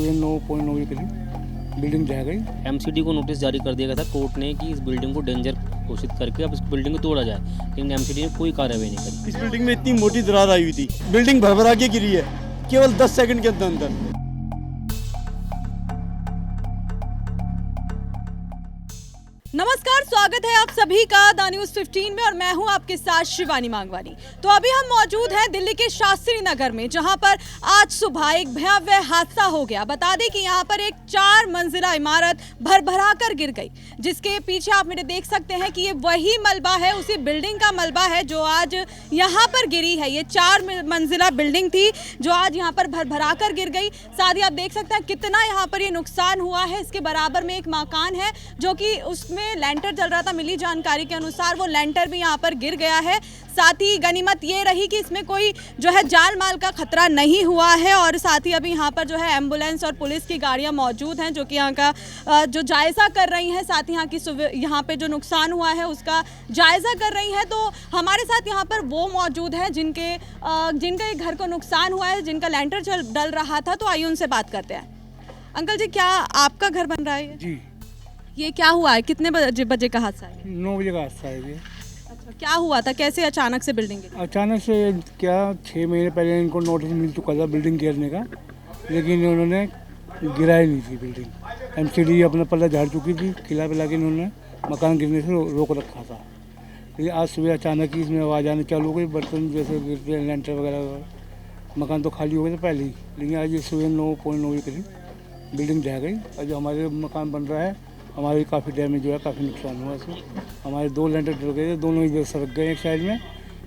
सुबह 9:09 बजे करीब बिल्डिंग ढह गई। एमसीडी को नोटिस जारी कर दिया गया था कोर्ट ने कि इस बिल्डिंग को डेंजर घोषित करके अब इस बिल्डिंग को तोड़ा जाए, लेकिन एमसीडी ने कोई कार्रवाई नहीं करी। इस बिल्डिंग में इतनी मोटी दरार आई हुई थी, बिल्डिंग भरभरा के गिरी है केवल 10 सेकंड के अंदर। नमस्कार, स्वागत है आप सभी का द न्यूज़ 15 में और मैं हूं आपके साथ शिवानी मांगवानी। तो अभी हम मौजूद हैं दिल्ली के शास्त्री नगर में, जहां पर आज सुबह एक भयावह हादसा हो गया। बता दें कि यहां पर एक 4 मंजिला इमारत भरभरा कर गिर गई, जिसके पीछे आप मेरे देख सकते हैं कि ये वही मलबा है, उसी बिल्डिंग का मलबा है जो आज यहाँ पर गिरी है। ये 4 मंजिला बिल्डिंग थी जो आज यहाँ पर भरभरा कर गिर गई। साथ ही आप देख सकते हैं कितना यहाँ पर ये नुकसान हुआ है। इसके बराबर में एक मकान है जो कि उसमें लेंटर चल रहा था। मिली जानकारी के अनुसार वो लेंटर भी यहाँ पर गिर गया है। साथ ही गनीमत ये रही कि इसमें कोई जो है जान माल का खतरा नहीं हुआ है। और साथ ही अभी यहाँ पर जो है एम्बुलेंस और पुलिस की गाड़ियाँ मौजूद हैं जो कि यहाँ का जो जायज़ा कर रही हैं। साथ ही यहाँ पे जो नुकसान हुआ है उसका जायज़ा कर रही हैं। तो हमारे साथ यहाँ पर वो मौजूद है जिनके घर को नुकसान हुआ है, जिनका लेंटर डल रहा था। तो आइए उनसे बात करते हैं। अंकल जी, क्या आपका घर बन रहा है? जी, ये क्या हुआ है? कितने बजे का हादसा है? 9 बजे का हादसा है ये। अच्छा, क्या हुआ था? कैसे अचानक से बिल्डिंग गिरी? अचानक से क्या 6 महीने पहले इनको नोटिस मिल चुका था बिल्डिंग गिरने का, लेकिन उन्होंने गिराई नहीं थी बिल्डिंग। एमसीडी अपना पल्ला झाड़ चुकी थी, खिला पिला के इन्होंने मकान गिरने से रोक रखा था। लेकिन आज सुबह अचानक ही इसमें आवाज़ आने चालू हो गई, बर्तन जैसे गिरते हैं, लेंटर वगैरह। मकान तो खाली हो गए थे पहले ही, लेकिन आज ये सुबह 9:09 बजे करीब बिल्डिंग ढह गई। और जो हमारे मकान बन रहा है हमारे काफ़ी डैमेज हुआ, काफ़ी नुकसान हुआ इसमें। हमारे 2 लेंटर डल गए थे, दोनों ही सरक गए। एक साइड में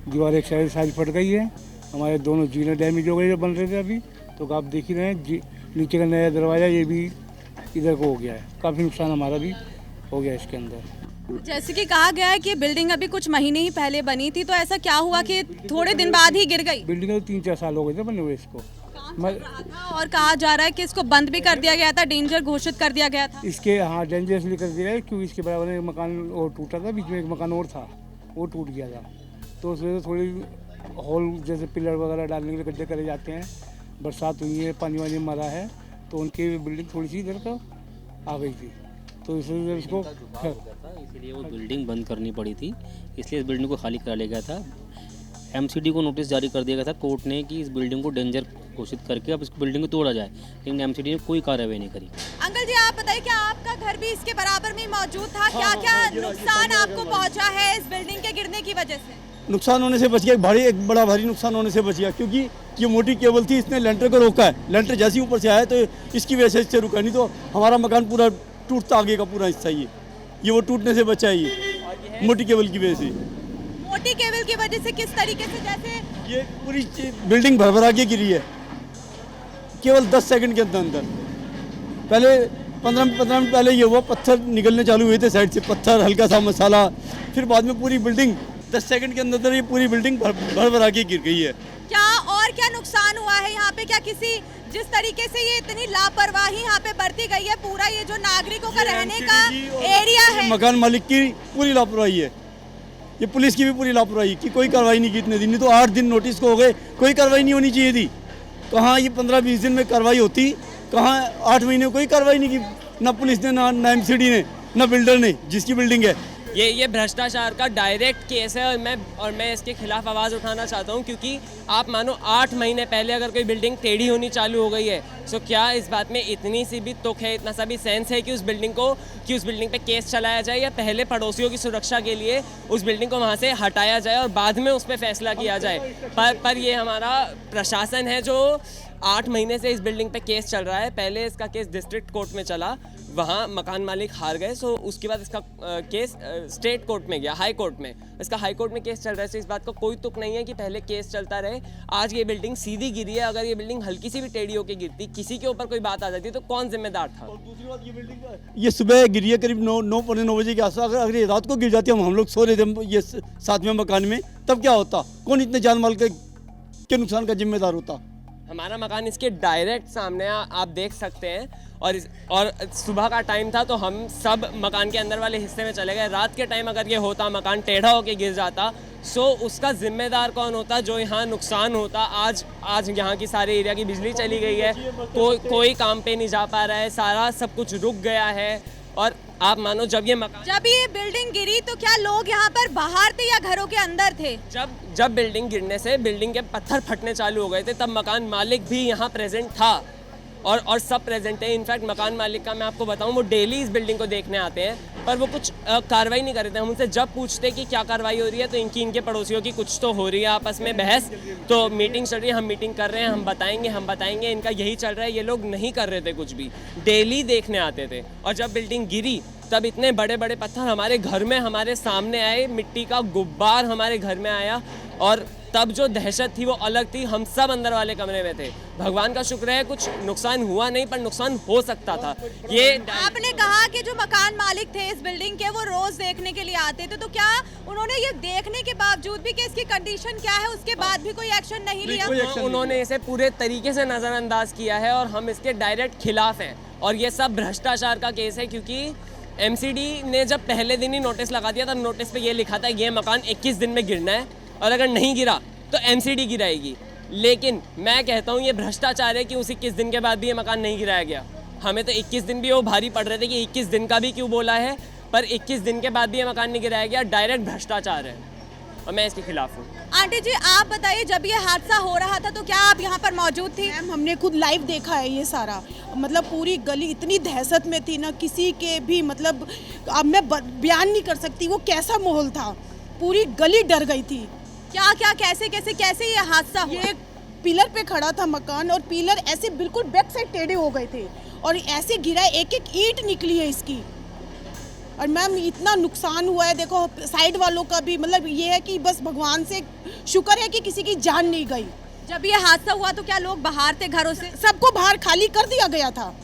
दीवार, एक साइड फट गई है। हमारे दोनों जीने डैमेज हो गए जो बन रहे थे अभी। तो आप देख ही रहे हैं, नीचे का नया दरवाज़ा ये भी इधर को हो गया है। काफ़ी नुकसान हमारा भी हो गया इसके अंदर। जैसे कि कहा गया है कि बिल्डिंग अभी कुछ महीने ही पहले बनी थी, तो ऐसा क्या हुआ कि थोड़े दिन बाद ही गिर गई? बिल्डिंग तो 3-4 साल हो गए थे बने हुए इसको। काम चल रहा था और कहा जा रहा है कि इसको बंद भी कर दिया गया था, डेंजर घोषित कर दिया गया था। इसके डेंजरसली कर दिया है, क्योंकि इसके बराबर में एक मकान और टूटा था। बीच में एक मकान और था, वो टूट गया था। तो उसमें थोड़ी होल जैसे पिलर वगैरह डालने के लिए गड्ढे करे जाते हैं। बरसात हुई है, पानी वानी मरा है, तो उनकी बिल्डिंग थोड़ी सी इधर का आ गई थी, तो इसलिए उसको इसलिए वो बिल्डिंग बंद करनी पड़ी थी। इसलिए इस बिल्डिंग को खाली करा लिया गया था। एमसीडी को नोटिस जारी कर दिया गया था कोर्ट ने कि इस बिल्डिंग को डेंजर घोषित करके अब इस बिल्डिंग को तोड़ा जाए, लेकिन एमसीडी ने कोई कार्रवाई नहीं करी। अंकल जी, आप बताइए, क्या आपका घर भी इसके बराबर में मौजूद था? क्या क्या नुकसान आपको पहुंचा है इस बिल्डिंग के गिरने की वजह से? नुकसान होने से बच गया, एक बड़ा भारी नुकसान होने से बच गया, क्योंकि ये मोटी केबल थी, इसने लेंटर को रोका है। लेंटर जैसे ही ऊपर से आया तो इसकी वजह से इससे रुका, नहीं तो हमारा मकान पूरा टूटता, आगे का पूरा हिस्सा ये वो टूटने से बचा है ये मोटी केबल की वजह से। मोटी केबल की वजह से किस तरीके से? जैसे ये पूरी बिल्डिंग भरभरा के गिरी है केवल 10 सेकंड के अंदर। पहले 15 मिनट पहले ये हुआ, पत्थर निकलने चालू हुए थे साइड से, पत्थर, हल्का सा मसाला। फिर बाद में पूरी बिल्डिंग 10 सेकंड के अंदर ये पूरी बिल्डिंग भरभरा के गिर गई है। क्या और क्या नुकसान हुआ है यहाँ पे? क्या किसी जिस तरीके से ये इतनी लापरवाही यहाँ पे बरती गई है, पूरा ये जो नागरिकों का रहने का एरिया है, मकान मालिक की पूरी लापरवाही है, ये पुलिस की भी पूरी लापरवाही की कोई कार्रवाई नहीं की इतने दिन। नहीं तो 8 दिन नोटिस को हो गए, कोई कार्रवाई नहीं होनी चाहिए थी। कहाँ ये 15-20 दिन में कार्रवाई होती, कहाँ 8 महीने कोई कार्रवाई नहीं की, ना पुलिस ने, ना एमसीडी ने, ना बिल्डर ने, जिसकी बिल्डिंग है। ये भ्रष्टाचार का डायरेक्ट केस है और मैं इसके खिलाफ आवाज़ उठाना चाहता हूँ, क्योंकि आप मानो 8 महीने पहले अगर कोई बिल्डिंग टेढ़ी होनी चालू हो गई है, तो क्या इस बात में इतनी सी भी तुक है, इतना सा भी सेंस है कि उस बिल्डिंग पे केस चलाया जाए, या पहले पड़ोसियों की सुरक्षा के लिए उस बिल्डिंग को वहाँ से हटाया जाए और बाद में उस पर फैसला किया जाए। पर ये हमारा प्रशासन है जो 8 महीने से इस बिल्डिंग पे केस चल रहा है। पहले इसका केस डिस्ट्रिक्ट कोर्ट में चला, वहाँ मकान मालिक हार गए, सो उसके बाद इसका केस स्टेट कोर्ट में गया, हाई कोर्ट में। इसका हाई कोर्ट में केस चल रहा है, तो इस बात का कोई तुक नहीं है कि पहले केस चलता रहे। आज ये बिल्डिंग सीधी गिरी है, अगर ये बिल्डिंग हल्की सी भी टेढ़ी होकर गिरती, किसी के ऊपर कोई बात आ जाती, तो कौन जिम्मेदार था? और दूसरी बात, ये बिल्डिंग ये सुबह गिरी है करीब 9 बजे के आसपास। अगर ये रात को गिर जाती, हम लोग सो रहे थे ये 7वें मकान में, तब क्या होता? कौन इतने जान माल के नुकसान का जिम्मेदार होता? हमारा मकान इसके डायरेक्ट सामने आप देख सकते हैं। और सुबह का टाइम था तो हम सब मकान के अंदर वाले हिस्से में चले गए। रात के टाइम अगर ये होता, मकान टेढ़ा होके गिर जाता, सो उसका जिम्मेदार कौन होता? जो यहाँ नुकसान होता। आज यहाँ की सारे एरिया की बिजली चली गई है, कोई काम पे नहीं जा पा रहा है, सारा सब कुछ रुक गया है। और आप मानो जब ये बिल्डिंग गिरी तो क्या लोग यहाँ पर बाहर थे या घरों के अंदर थे? जब बिल्डिंग गिरने से बिल्डिंग के पत्थर फटने चालू हो गए थे, तब मकान मालिक भी यहाँ प्रेजेंट था और सब प्रेजेंट है। इनफैक्ट मकान मालिक का मैं आपको बताऊं, वो डेली इस बिल्डिंग को देखने आते हैं, पर वो कुछ कार्रवाई नहीं कर रहे थे। हम उनसे जब पूछते कि क्या कार्रवाई हो रही है, तो इनके पड़ोसियों की कुछ तो हो रही है आपस में बहस, तो मीटिंग चल रही है, हम मीटिंग कर रहे हैं, हम बताएंगे, इनका यही चल रहा है। ये लोग नहीं कर रहे थे कुछ भी, डेली देखने आते थे। और जब बिल्डिंग गिरी तब इतने बड़े बड़े पत्थर हमारे घर में, हमारे सामने आए, मिट्टी का गुब्बार हमारे घर में आया, और तब जो दहशत थी वो अलग थी। हम सब अंदर वाले कमरे में थे। भगवान का शुक्र है कुछ नुकसान हुआ नहीं, पर नुकसान हो सकता था। ये आपने कहा कि जो मकान मालिक थे इस बिल्डिंग के, वो रोज देखने के लिए आते थे, तो क्या उन्होंने ये देखने के बावजूद भी कि इसकी कंडीशन क्या है, उसके बाद भी कोई एक्शन नहीं लिया? उन्होंने इसे पूरे तरीके से नजरअंदाज किया है और हम इसके डायरेक्ट खिलाफ हैं। और ये सब भ्रष्टाचार का केस है, क्योंकि एमसीडी ने जब पहले दिन ही नोटिस लगा दिया, तब नोटिस पे ये लिखा था ये मकान 21 दिन में गिरना है, और अगर नहीं गिरा तो एमसीडी गिराएगी। लेकिन मैं कहता हूँ ये भ्रष्टाचार है कि उस 21 दिन के बाद भी ये मकान नहीं गिराया गया। हमें तो 21 दिन भी वो भारी पड़ रहे थे कि 21 दिन का भी क्यों बोला है, पर 21 दिन के बाद भी ये मकान नहीं गिराया गया। डायरेक्ट भ्रष्टाचार है और मैं इसके खिलाफ हूँ। आंटी जी आप बताइए, जब ये हादसा हो रहा था तो क्या आप यहाँ पर मौजूद थी? मैम हमने खुद लाइव देखा है ये सारा। मतलब पूरी गली इतनी दहशत में थी ना, किसी के भी मतलब अब मैं बयान नहीं कर सकती वो कैसा माहौल था। पूरी गली डर गई थी। क्या कैसे ये हादसा हुआ? ये पिलर पे खड़ा था मकान और पिलर ऐसे बिल्कुल बैक साइड टेढ़े हो गए थे और ऐसे गिरा, एक एक ईंट निकली है इसकी। और मैम इतना नुकसान हुआ है, देखो साइड वालों का भी। मतलब ये है कि बस भगवान से शुक्र है कि किसी की जान नहीं गई। जब ये हादसा हुआ तो क्या लोग बाहर थे घरों से? सबको बाहर खाली कर दिया गया था।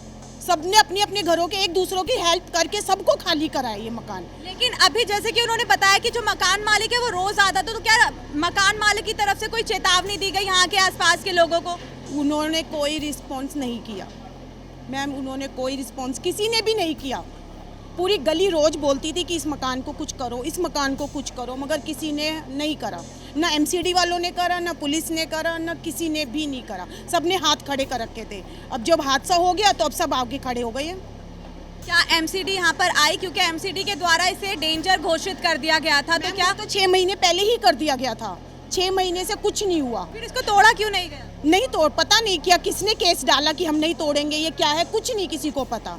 सबने अपने अपने घरों के एक दूसरों की हेल्प करके सबको खाली कराया ये मकान। लेकिन अभी जैसे कि उन्होंने बताया कि जो मकान मालिक है वो रोज आता था, तो क्या मकान मालिक की तरफ से कोई चेतावनी दी गई यहाँ के आसपास के लोगों को? उन्होंने कोई रिस्पॉन्स नहीं किया मैम, उन्होंने कोई रिस्पॉन्स किसी ने भी नहीं किया। पूरी गली रोज बोलती थी कि इस मकान को कुछ करो, इस मकान को कुछ करो, मगर किसी ने नहीं करा। ना एमसीडी वालों ने करा, ना पुलिस ने करा, ना किसी ने भी नहीं करा। सबने हाथ खड़े कर रखे थे। अब जब हादसा हो गया तो अब सब आगे खड़े हो गए हैं। क्या एमसीडी यहाँ पर आई? क्योंकि एमसीडी के द्वारा इसे डेंजर घोषित कर दिया गया था, तो क्या? तो 6 महीने पहले ही कर दिया गया था। 6 महीने से कुछ नहीं हुआ। फिर इसको तोड़ा क्यों नहीं गया? नहीं तोड़, पता नहीं क्या किसने केस डाला कि हम नहीं तोड़ेंगे, ये क्या है, कुछ नहीं किसी को पता।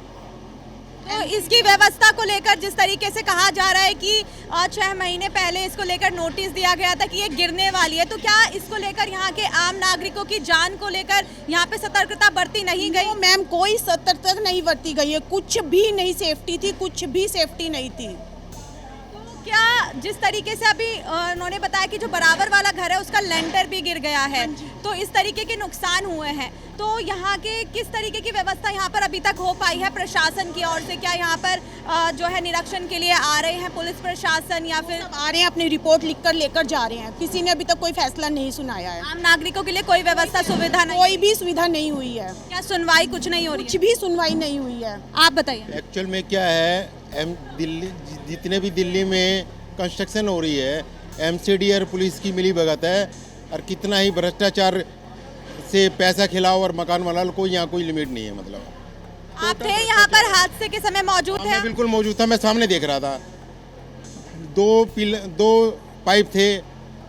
तो इसकी व्यवस्था को लेकर जिस तरीके से कहा जा रहा है कि 6 महीने पहले इसको लेकर नोटिस दिया गया था कि ये गिरने वाली है, तो क्या इसको लेकर यहाँ के आम नागरिकों की जान को लेकर यहाँ पे सतर्कता बरती नहीं गई? मैम कोई सतर्कता नहीं बरती गई है, कुछ भी नहीं सेफ्टी थी, कुछ भी सेफ्टी नहीं थी। क्या जिस तरीके से अभी उन्होंने बताया कि जो बराबर वाला घर है उसका लेंटर भी गिर गया है, तो इस तरीके के नुकसान हुए हैं, तो यहाँ के किस तरीके की व्यवस्था यहाँ पर अभी तक हो पाई है प्रशासन की ओर से? क्या यहाँ पर जो है निरीक्षण के लिए आ रहे हैं पुलिस प्रशासन, या फिर आ रहे हैं अपनी रिपोर्ट लिखकर लेकर जा रहे हैं? किसी ने अभी तक कोई फैसला नहीं सुनाया है। आम नागरिकों के लिए कोई व्यवस्था सुविधा नहीं? कोई भी सुविधा नहीं हुई है। क्या सुनवाई कुछ नहीं हो रही? कुछ भी सुनवाई नहीं हुई है। आप बताइए। एक्चुअल में क्या है, दिल्ली जितने भी दिल्ली में कंस्ट्रक्शन हो रही है, एमसीडी और पुलिस की मिली भगत है, और कितना ही भ्रष्टाचार से पैसा खिलाओ और मकान बना लो, कोई यहाँ कोई लिमिट नहीं है। मतलब आप थे यहाँ पर हादसे के समय मौजूद थे? मैं बिल्कुल मौजूद था, मैं सामने देख रहा था। 2 पाइप थे,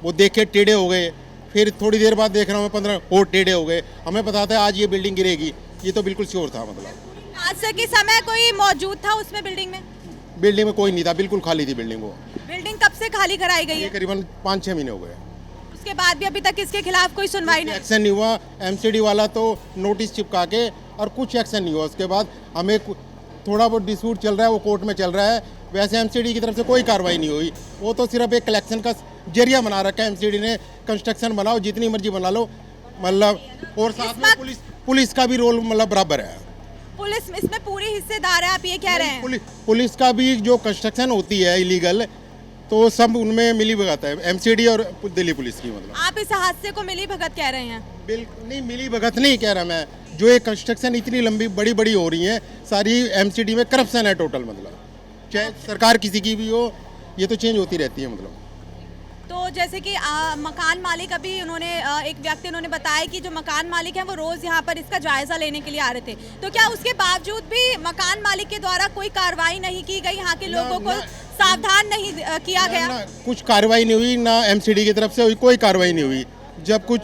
वो देख के टेढ़े हो गए। फिर थोड़ी देर बाद देख रहा हूँ मैं 15 और टेढ़े हो गए। हमें पता था आज ये बिल्डिंग गिरेगी, ये तो बिल्कुल श्योर था। मतलब हादसे के समय कोई मौजूद था उसमें बिल्डिंग में? बिल्डिंग में कोई नहीं था, बिल्कुल खाली थी बिल्डिंग। वो बिल्डिंग कब से खाली कराई गई ये है? करीबन 5-6 महीने हो गए। उसके बाद भी अभी तक इसके खिलाफ कोई सुनवाई नहीं? एक्शन नहीं हुआ। एमसीडी वाला तो नोटिस चिपका के और कुछ एक्शन नहीं हुआ। उसके बाद हमें थोड़ा बहुत डिस्प्यूट चल रहा है, वो कोर्ट में चल रहा है। वैसे एमसीडी की तरफ से कोई कार्रवाई नहीं हुई। वो तो सिर्फ एक कलेक्शन का जरिया बना रखा है एमसीडी ने। कंस्ट्रक्शन बनाओ, जितनी मर्जी बना लो, मतलब। और साथ में पुलिस का भी रोल मतलब बराबर है। पुलिस इसमें पूरी हिस्सेदार है, आप ये कह रहे हैं? पुलिस का भी जो कंस्ट्रक्शन होती है इलीगल, तो सब उनमें मिली भगत है, एमसीडी और दिल्ली पुलिस की। मतलब आप इस हादसे को मिली भगत कह रहे हैं? बिल्कुल नहीं, मिली भगत नहीं कह रहा मैं, जो ये कंस्ट्रक्शन इतनी लंबी बड़ी बड़ी हो रही है, सारी एमसीडी में करप्शन है टोटल। मतलब चाहे सरकार किसी की भी हो, ये तो चेंज होती रहती है। मतलब तो जैसे कि मकान मालिक, अभी उन्होंने एक व्यक्ति उन्होंने बताया कि जो मकान मालिक हैं वो रोज़ यहाँ पर इसका जायज़ा लेने के लिए आ रहे थे, तो क्या उसके बावजूद भी मकान मालिक के द्वारा कोई कार्रवाई नहीं की गई, यहाँ के लोगों को सावधान नहीं किया गया? ना, कुछ कार्रवाई नहीं हुई, ना एमसीडी की तरफ से हुई, कोई कार्रवाई नहीं हुई। जब कुछ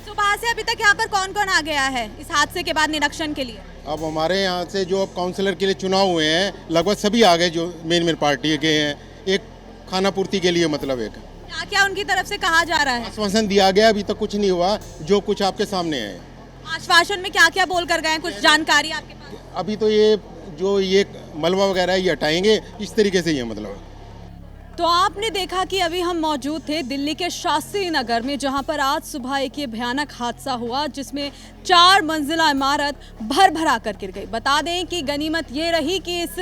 सुबह से अभी तक यहाँ पर कौन कौन आ गया है इस हादसे के बाद निरीक्षण के लिए? अब हमारे यहाँ से जो अब काउंसलर के लिए चुनाव हुए हैं, लगभग सभी आ गए जो मेन पार्टी के हैं। एक खाना पूर्ति के लिए, मतलब एक क्या क्या उनकी तरफ से कहा जा रहा है? आश्वासन दिया गया, अभी तक कुछ नहीं हुआ, जो कुछ आपके सामने है। आश्वासन में क्या क्या बोल कर गए, कुछ जानकारी आपके पास? अभी तो ये जो ये मलबा वगैरह ये हटाएंगे, इस तरीके से ही है। मतलब तो आपने देखा कि अभी हम मौजूद थे दिल्ली के शास्त्री नगर में, जहां पर आज सुबह एक ये भयानक हादसा हुआ जिसमें 4 मंजिला इमारत भर भरा कर गिर गई। बता दें कि गनीमत ये रही कि इस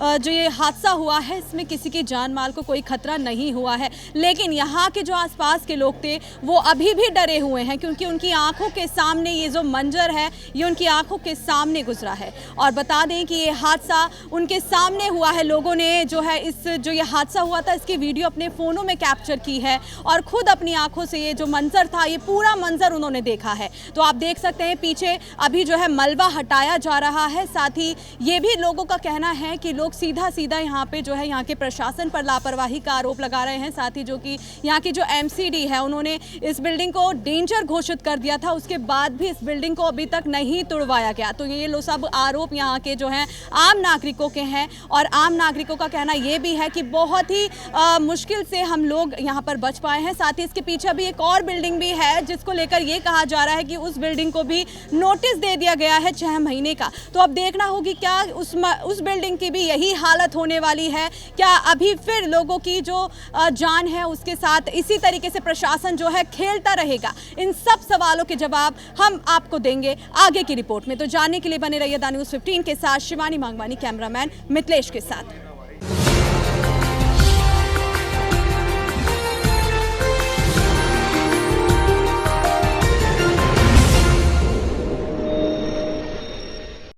जो ये हादसा हुआ है इसमें किसी की जान माल को कोई खतरा नहीं हुआ है, लेकिन यहाँ के जो आसपास के लोग थे वो अभी भी डरे हुए हैं, क्योंकि उनकी आंखों के सामने ये जो मंजर है ये उनकी आंखों के सामने गुजरा है। और बता दें कि ये हादसा उनके सामने हुआ है। लोगों ने जो है इस जो ये हादसा हुआ था इसकी वीडियो अपने फ़ोनों में कैप्चर की है और खुद अपनी आंखों से ये जो मंजर था, ये पूरा मंजर उन्होंने देखा है। तो आप देख सकते हैं पीछे अभी जो है मलबा हटाया जा रहा है। साथ ही ये भी लोगों का कहना है कि लोग सीधा सीधा यहाँ पे जो है यहाँ के प्रशासन पर लापरवाही का आरोप लगा रहे हैं। साथ ही जो कि यहाँ की जो एमसीडी है उन्होंने इस बिल्डिंग को डेंजर घोषित कर दिया था, उसके बाद भी इस बिल्डिंग को अभी तक नहीं तोड़वाया गया। तो ये लोग सब आरोप यहाँ के जो हैं आम नागरिकों के हैं और आम नागरिकों का कहना ये भी है कि बहुत ही मुश्किल से हम लोग यहाँ पर बच पाए हैं। साथ ही इसके पीछे भी एक और बिल्डिंग भी है जिसको लेकर ये कहा जा रहा है कि उस बिल्डिंग को भी नोटिस दे दिया गया है 6 महीने का। तो अब देखना होगी क्या उस बिल्डिंग की भी यही हालत होने वाली है, क्या अभी फिर लोगों की जो जान है उसके साथ इसी तरीके से प्रशासन जो है खेलता रहेगा। इन सब सवालों के जवाब हम आपको देंगे आगे की रिपोर्ट में। तो जानने के लिए बने रहिए द न्यूज़ 15 के साथ। शिवानी मांगवानी, कैमरामैन मिथिलेश के साथ।